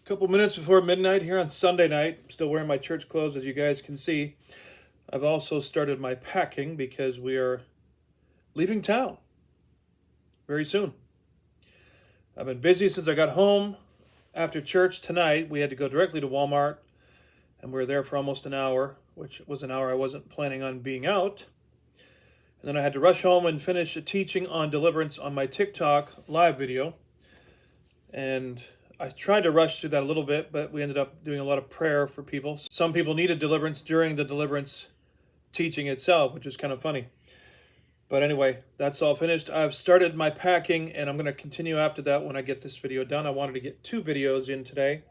A couple minutes before midnight here on Sunday night. I'm still wearing my church clothes, as you guys can see. I've also started my packing because we are leaving town very soon. I've been busy since I got home. After church tonight, we had to go directly to Walmart, and we were there for almost an hour, which was an hour I wasn't planning on being out. And then I had to rush home and finish a teaching on deliverance on my TikTok live video. And I tried to rush through that a little bit, but we ended up doing a lot of prayer for people. Some people needed deliverance during the deliverance teaching itself, which is kind of funny. But anyway, that's all finished. I've started my packing, and I'm going to continue after that when I get this video done. I wanted to get 2 videos in today,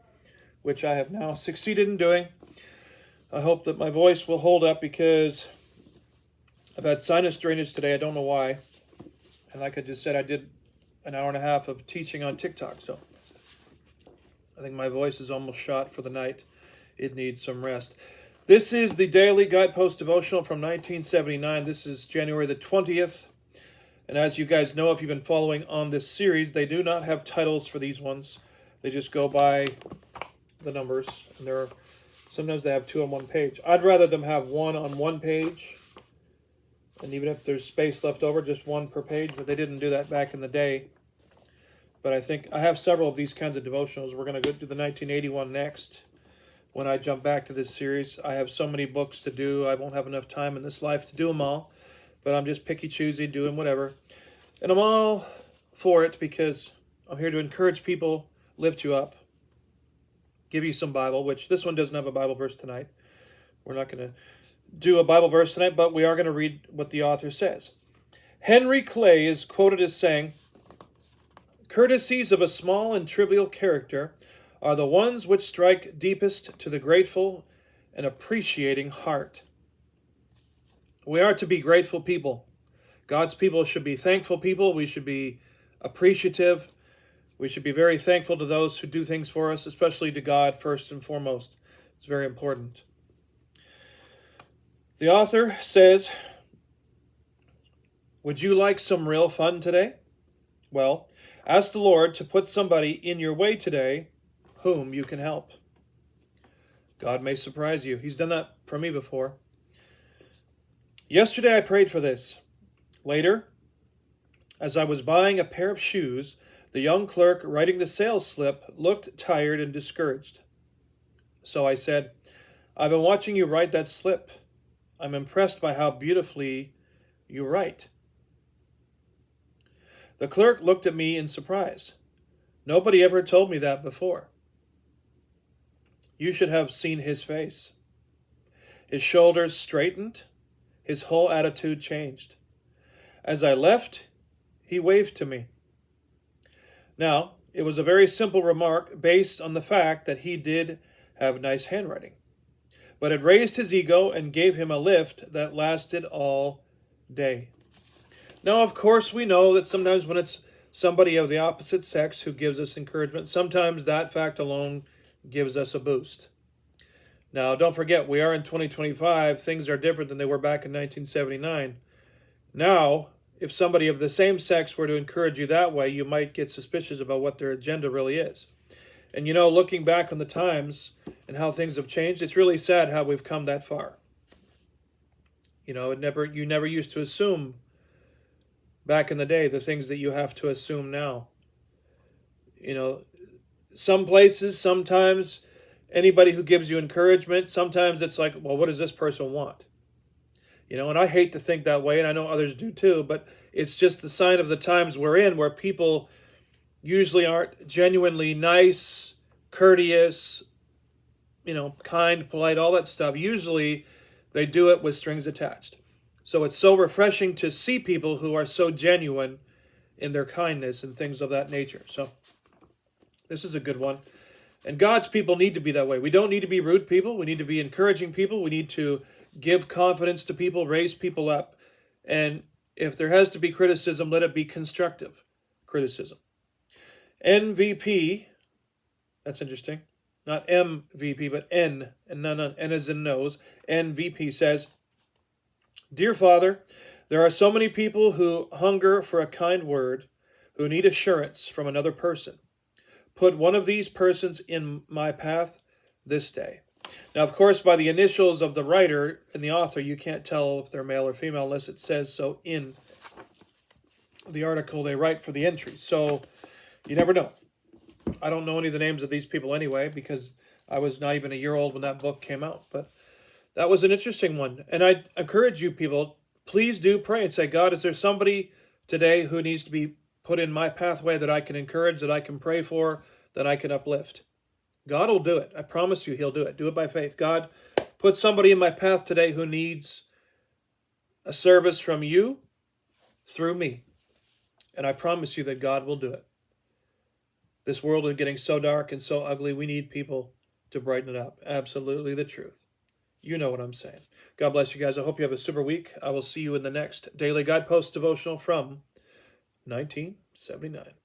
which I have now succeeded in doing. I hope that my voice will hold up because I've had sinus drainage today. I don't know why. And like I just said, I did an hour and a half of teaching on TikTok, so I think my voice is almost shot for the night. It needs some rest. This is the daily Guideposts Devotional from 1979. This is January the 20th. And as you guys know, if you've been following on this series, they do not have titles for these ones. They just go by the numbers. And sometimes they have 2 on 1 page. I'd rather them have 1 on 1 page. And even if there's space left over, just 1 per page. But they didn't do that back in the day. But I think I have several of these kinds of devotionals. We're going to go do the 1981 next. When I jump back to this series, I have so many books to do. I won't have enough time in this life to do them all. But I'm just picky choosy, doing whatever. And I'm all for it because I'm here to encourage people, lift you up, give you some Bible, which this one doesn't have a Bible verse tonight. We're not going to do a Bible verse tonight, but we are going to read what the author says. Henry Clay is quoted as saying, "Courtesies of a small and trivial character are the ones which strike deepest to the grateful and appreciating heart." We are to be grateful people. God's people should be thankful people. We should be appreciative. We should be very thankful to those who do things for us, especially to God first and foremost. It's very important. The author says, "Would you like some real fun today? Well, ask the Lord to put somebody in your way today whom you can help. God may surprise you." He's done that for me before. "Yesterday I prayed for this. Later, as I was buying a pair of shoes, the young clerk writing the sales slip looked tired and discouraged. So I said, 'I've been watching you write that slip. I'm impressed by how beautifully you write.' The clerk looked at me in surprise. Nobody ever told me that before. You should have seen his face. His shoulders straightened. His whole attitude changed. As I left, he waved to me. Now, it was a very simple remark based on the fact that he did have nice handwriting. But it raised his ego and gave him a lift that lasted all day." Now, of course, we know that sometimes when it's somebody of the opposite sex who gives us encouragement, sometimes that fact alone gives us a boost. Now, don't forget, we are in 2025. Things are different than they were back in 1979. Now, if somebody of the same sex were to encourage you that way, you might get suspicious about what their agenda really is. And you know, looking back on the times and how things have changed, it's really sad how we've come that far. You know, you never used to assume back in the day the things that you have to assume now. You know, some places, sometimes anybody who gives you encouragement, sometimes it's like, well, what does this person want? You know, and I hate to think that way, and I know others do too, but it's just the sign of the times we're in where people usually aren't genuinely nice, courteous, you know, kind, polite, all that stuff. Usually they do it with strings attached. So it's so refreshing to see people who are so genuine in their kindness and things of that nature. So this is a good one. And God's people need to be that way. We don't need to be rude people. We need to be encouraging people. We need to give confidence to people, raise people up. And if there has to be criticism, let it be constructive criticism. NVP, that's interesting. Not MVP, but N, and none, N as in nose. NVP says, "Dear Father, there are so many people who hunger for a kind word, who need assurance from another person. put one of these persons in my path this day. Now, of course, by the initials of the writer and the author, you can't tell if they're male or female unless it says so in the article they write for the entry. So you never know. I don't know any of the names of these people anyway, because I was not even a year old when that book came out. But that was an interesting one. And I encourage you people, please do pray and say, God, is there somebody today who needs to be put in my pathway that I can encourage, that I can pray for, that I can uplift? God will do it. I promise you he'll do it. Do it by faith. God, put somebody in my path today who needs a service from you through me. And I promise you that God will do it. This world is getting so dark and so ugly. We need people to brighten it up. Absolutely the truth. You know what I'm saying. God bless you guys. I hope you have a super week. I will see you in the next Daily Guideposts Devotional from 1979.